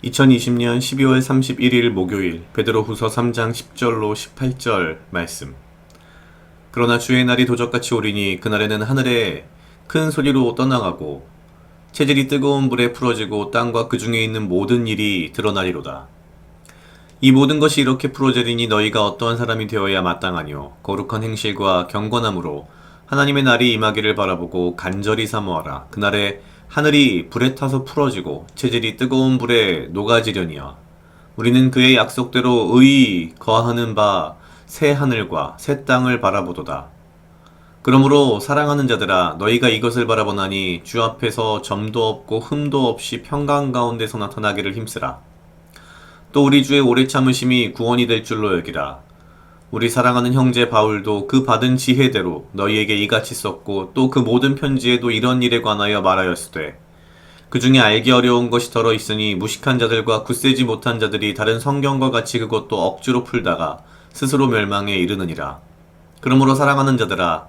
2020년 12월 31일 목요일 베드로후서 3장 10절로 18절 말씀. 그러나 주의 날이 도적같이 오리니 그날에는 하늘에 큰 소리로 떠나가고 체질이 뜨거운 불에 풀어지고 땅과 그 중에 있는 모든 일이 드러나리로다. 이 모든 것이 이렇게 풀어지리니 너희가 어떠한 사람이 되어야 마땅하뇨. 거룩한 행실과 경건함으로 하나님의 날이 임하기를 바라보고 간절히 사모하라. 그날에 하늘이 불에 타서 풀어지고 체질이 뜨거운 불에 녹아지려니와 우리는 그의 약속대로 의의 거하는 바 새 하늘과 새 땅을 바라보도다. 그러므로 사랑하는 자들아 너희가 이것을 바라보나니 주 앞에서 점도 없고 흠도 없이 평강 가운데서 나타나기를 힘쓰라. 또 우리 주의 오래 참으심이 구원이 될 줄로 여기라. 우리 사랑하는 형제 바울도 그 받은 지혜대로 너희에게 이같이 썼고 또 그 모든 편지에도 이런 일에 관하여 말하였으되 그 중에 알기 어려운 것이 덜어 있으니 무식한 자들과 굳세지 못한 자들이 다른 성경과 같이 그것도 억지로 풀다가 스스로 멸망에 이르느니라. 그러므로 사랑하는 자들아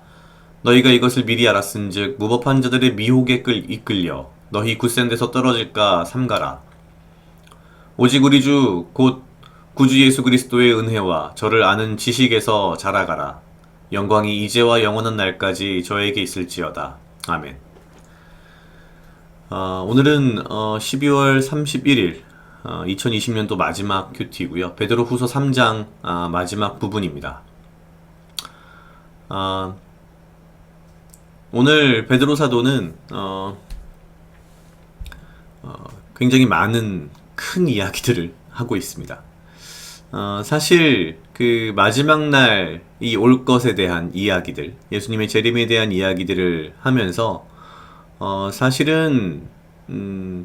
너희가 이것을 미리 알았은즉 무법한 자들의 미혹에 이끌려 너희 굳센 데서 떨어질까 삼가라. 오직 우리 주 곧 구주 예수 그리스도의 은혜와 저를 아는 지식에서 자라가라. 영광이 이제와 영원한 날까지 저에게 있을지어다. 아멘. 오늘은 12월 31일 2020년도 마지막 큐티고요. 베드로후서 3장 마지막 부분입니다. 오늘 베드로 사도는 굉장히 많은 큰 이야기들을 하고 있습니다. 사실 그 마지막 날이 올 것에 대한 이야기들, 예수님의 재림에 대한 이야기들을 하면서 사실은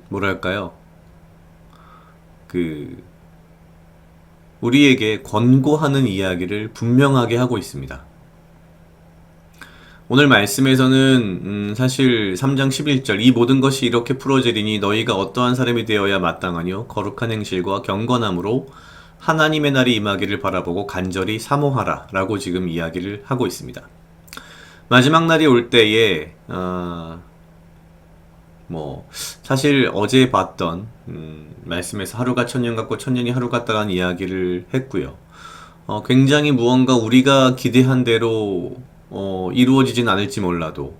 뭐랄까요? 우리에게 권고하는 이야기를 분명하게 하고 있습니다. 오늘 말씀에서는 사실 3장 11절 이 모든 것이 이렇게 풀어지리니 너희가 어떠한 사람이 되어야 마땅하뇨 거룩한 행실과 경건함으로 하나님의 날이 임하기를 바라보고 간절히 사모하라 라고 지금 이야기를 하고 있습니다. 마지막 날이 올 때에 사실 어제 봤던 말씀에서 하루가 천년 같고 천년이 하루 같다라는 이야기를 했고요. 굉장히 무언가 우리가 기대한 대로 이루어지진 않을지 몰라도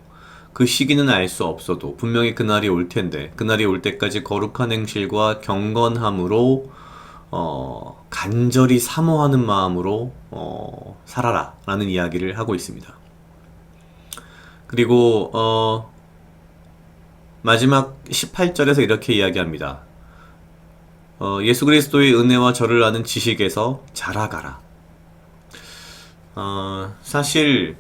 그 시기는 알 수 없어도 분명히 그날이 올 텐데 그날이 올 때까지 거룩한 행실과 경건함으로 간절히 사모하는 마음으로 살아라 라는 이야기를 하고 있습니다. 그리고 마지막 18절에서 이렇게 이야기합니다. 예수 그리스도의 은혜와 저를 아는 지식에서 자라가라. 사실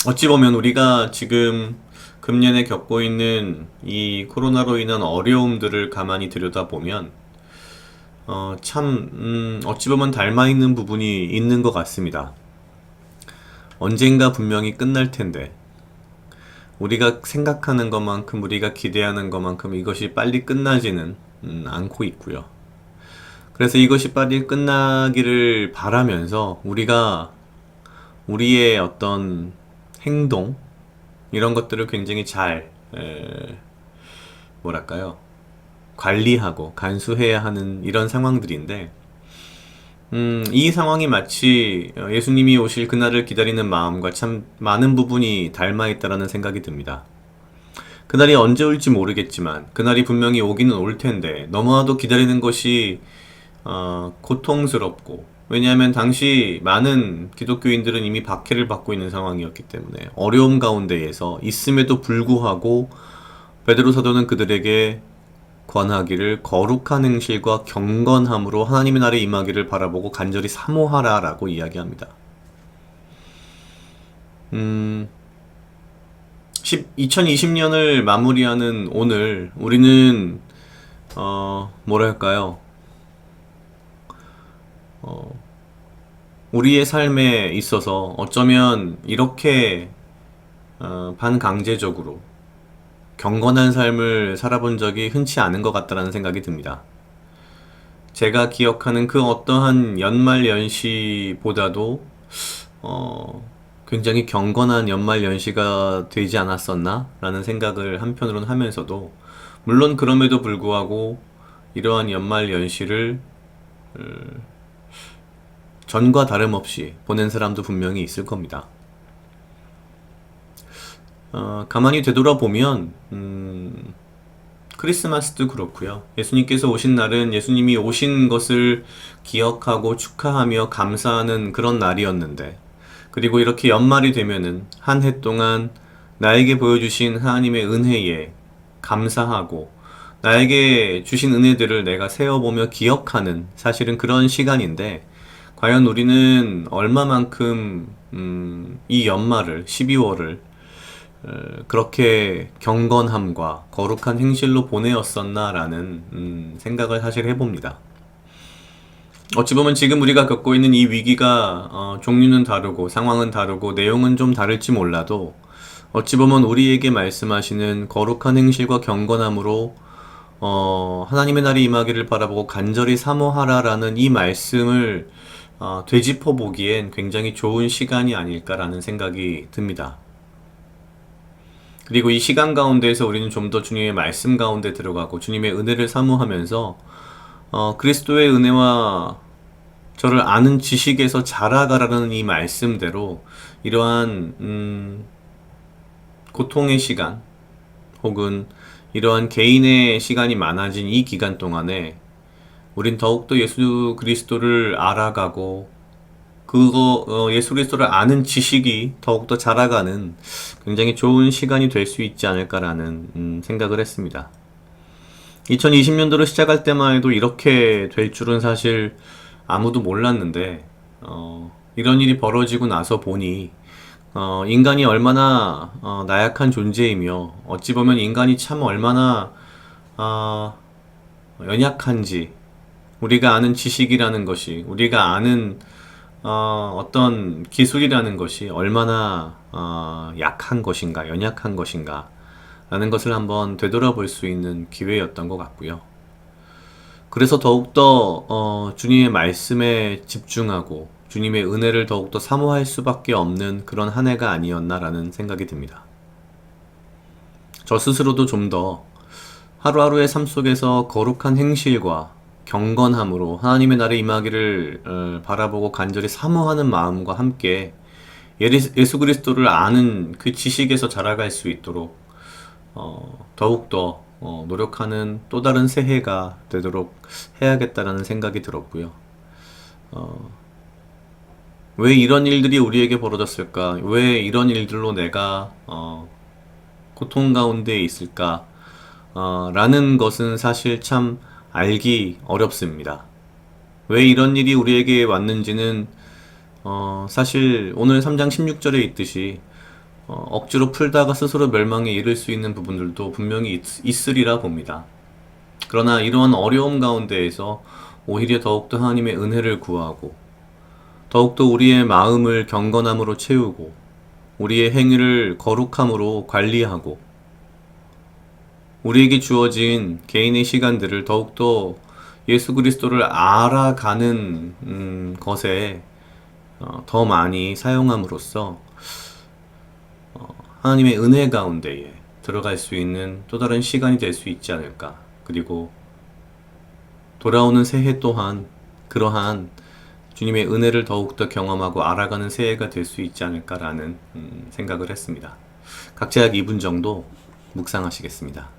어찌 보면 우리가 지금 금년에 겪고 있는 이 코로나로 인한 어려움들을 가만히 들여다보면 어찌 보면 닮아있는 부분이 있는 것 같습니다. 언젠가 분명히 끝날 텐데 우리가 생각하는 것만큼 우리가 기대하는 것만큼 이것이 빨리 끝나지는 않고 있고요. 그래서 이것이 빨리 끝나기를 바라면서 우리가 우리의 어떤 행동 이런 것들을 굉장히 잘 관리하고 간수해야 하는 이런 상황들인데 이 상황이 마치 예수님이 오실 그날을 기다리는 마음과 참 많은 부분이 닮아있다라는 생각이 듭니다. 그날이 언제 올지 모르겠지만 그날이 분명히 오기는 올 텐데 너무나도 기다리는 것이 고통스럽고 왜냐하면 당시 많은 기독교인들은 이미 박해를 받고 있는 상황이었기 때문에 어려움 가운데에서 있음에도 불구하고 베드로 사도는 그들에게 권하기를 거룩한 행실과 경건함으로 하나님의 날에 임하기를 바라보고 간절히 사모하라 라고 이야기합니다. 2020년을 마무리하는 오늘 우리는 우리의 삶에 있어서 어쩌면 이렇게 반강제적으로 경건한 삶을 살아본 적이 흔치 않은 것 같다는 생각이 듭니다. 제가 기억하는 그 어떠한 연말연시보다도 굉장히 경건한 연말연시가 되지 않았었나? 라는 생각을 한편으로는 하면서도 물론 그럼에도 불구하고 이러한 연말 연시를 전과 다름없이 보낸 사람도 분명히 있을 겁니다. 가만히 되돌아보면 크리스마스도 그렇고요. 예수님께서 오신 날은 예수님이 오신 것을 기억하고 축하하며 감사하는 그런 날이었는데, 그리고 이렇게 연말이 되면은 한 해 동안 나에게 보여주신 하나님의 은혜에 감사하고 나에게 주신 은혜들을 내가 세어보며 기억하는, 사실은 그런 시간인데, 과연 우리는 얼마만큼 이 연말을, 12월을 그렇게 경건함과 거룩한 행실로 보내었었나라는 생각을 사실 해봅니다. 어찌 보면 지금 우리가 겪고 있는 이 위기가 종류는 다르고 상황은 다르고 내용은 좀 다를지 몰라도, 어찌 보면 우리에게 말씀하시는 거룩한 행실과 경건함으로 하나님의 날이 임하기를 바라보고 간절히 사모하라라는 이 말씀을 되짚어 보기엔 굉장히 좋은 시간이 아닐까라는 생각이 듭니다. 그리고 이 시간 가운데에서 우리는 좀 더 주님의 말씀 가운데 들어가고 주님의 은혜를 사모하면서 그리스도의 은혜와 저를 아는 지식에서 자라가라는 이 말씀대로 이러한 고통의 시간 혹은 이러한 개인의 시간이 많아진 이 기간 동안에 우린 더욱더 예수 그리스도를 알아가고 예수 그리스도를 아는 지식이 더욱더 자라가는 굉장히 좋은 시간이 될 수 있지 않을까라는 생각을 했습니다. 2020년도를 시작할 때만 해도 이렇게 될 줄은 사실 아무도 몰랐는데, 이런 일이 벌어지고 나서 보니 인간이 얼마나 나약한 존재이며 어찌 보면 인간이 참 얼마나 연약한지, 우리가 아는 지식이라는 것이, 우리가 아는 어떤 기술이라는 것이 얼마나 약한 것인가, 연약한 것인가 라는 것을 한번 되돌아볼 수 있는 기회였던 것 같고요. 그래서 더욱더 주님의 말씀에 집중하고 주님의 은혜를 더욱더 사모할 수밖에 없는 그런 한 해가 아니었나라는 생각이 듭니다. 저 스스로도 좀 더 하루하루의 삶 속에서 거룩한 행실과 경건함으로 하나님의 날에 임하기를 바라보고 간절히 사모하는 마음과 함께 예수 그리스도를 아는 그 지식에서 자라갈 수 있도록 더욱더 노력하는 또 다른 새해가 되도록 해야겠다라는 생각이 들었고요. 왜 이런 일들이 우리에게 벌어졌을까? 왜 이런 일들로 내가 고통 가운데 있을까? 라는 것은 사실 참 알기 어렵습니다. 왜 이런 일이 우리에게 왔는지는 사실 오늘 3장 16절에 있듯이 억지로 풀다가 스스로 멸망에 이를 수 있는 부분들도 분명히 있으리라 봅니다. 그러나 이러한 어려움 가운데에서 오히려 더욱더 하나님의 은혜를 구하고 더욱더 우리의 마음을 경건함으로 채우고 우리의 행위를 거룩함으로 관리하고 우리에게 주어진 개인의 시간들을 더욱더 예수 그리스도를 알아가는 것에 더 많이 사용함으로써 하나님의 은혜 가운데에 들어갈 수 있는 또 다른 시간이 될 수 있지 않을까. 그리고 돌아오는 새해 또한 그러한 주님의 은혜를 더욱더 경험하고 알아가는 새해가 될 수 있지 않을까라는 생각을 했습니다. 각자 약 2분 정도 묵상하시겠습니다.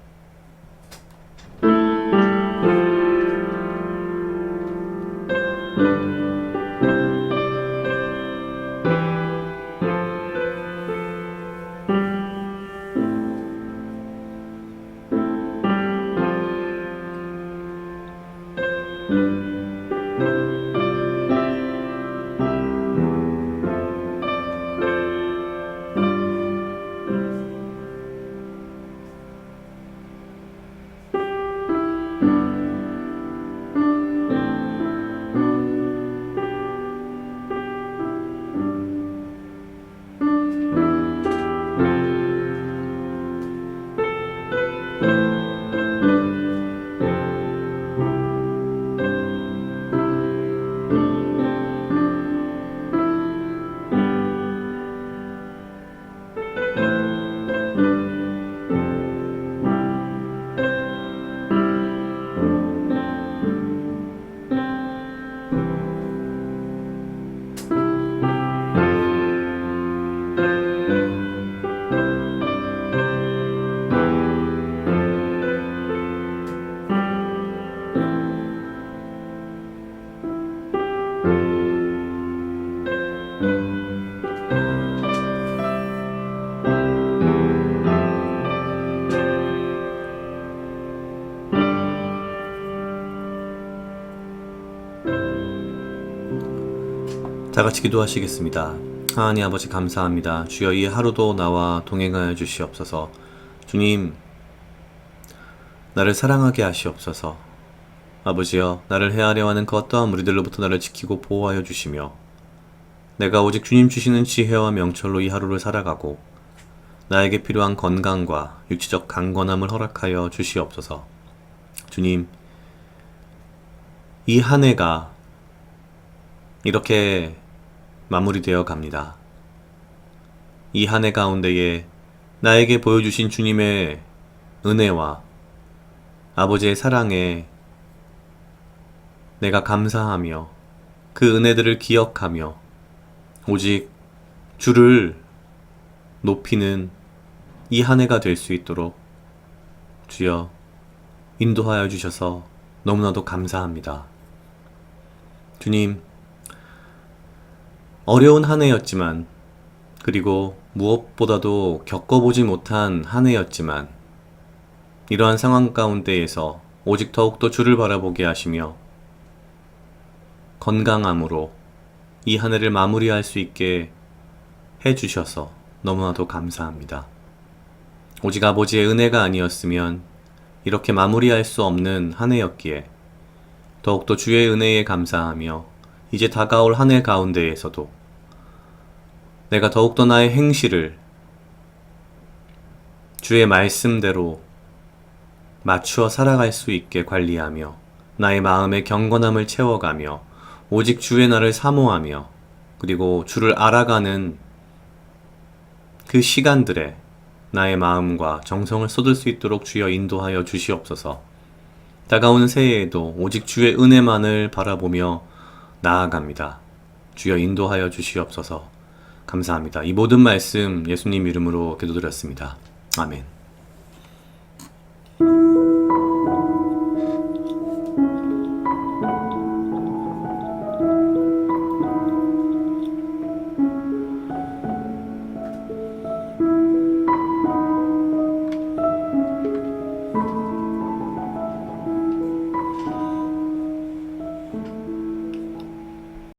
다 같이 기도하시겠습니다. 하나님 아버지 감사합니다. 주여 이 하루도 나와 동행하여 주시옵소서. 주님, 나를 사랑하게 하시옵소서. 아버지여, 나를 헤아려 하는 그 어떠한 무리들로부터 나를 지키고 보호하여 주시며 내가 오직 주님 주시는 지혜와 명철로 이 하루를 살아가고 나에게 필요한 건강과 육체적 강건함을 허락하여 주시옵소서. 주님, 이 한 해가 이렇게 마무리되어 갑니다. 이 한 해 가운데에 나에게 보여주신 주님의 은혜와 아버지의 사랑에 내가 감사하며 그 은혜들을 기억하며 오직 주를 높이는 이 한 해가 될 수 있도록 주여 인도하여 주셔서 너무나도 감사합니다. 주님, 어려운 한 해였지만 그리고 무엇보다도 겪어보지 못한 한 해였지만 이러한 상황 가운데에서 오직 더욱더 주를 바라보게 하시며 건강함으로 이 한 해를 마무리할 수 있게 해주셔서 너무나도 감사합니다. 오직 아버지의 은혜가 아니었으면 이렇게 마무리할 수 없는 한 해였기에 더욱더 주의 은혜에 감사하며 이제 다가올 한 해 가운데에서도 내가 더욱더 나의 행실을 주의 말씀대로 맞추어 살아갈 수 있게 관리하며 나의 마음의 경건함을 채워가며 오직 주의 나를 사모하며 그리고 주를 알아가는 그 시간들에 나의 마음과 정성을 쏟을 수 있도록 주여 인도하여 주시옵소서. 다가오는 새해에도 오직 주의 은혜만을 바라보며 나아갑니다. 주여 인도하여 주시옵소서. 감사합니다. 이 모든 말씀 예수님 이름으로 기도드렸습니다. 아멘.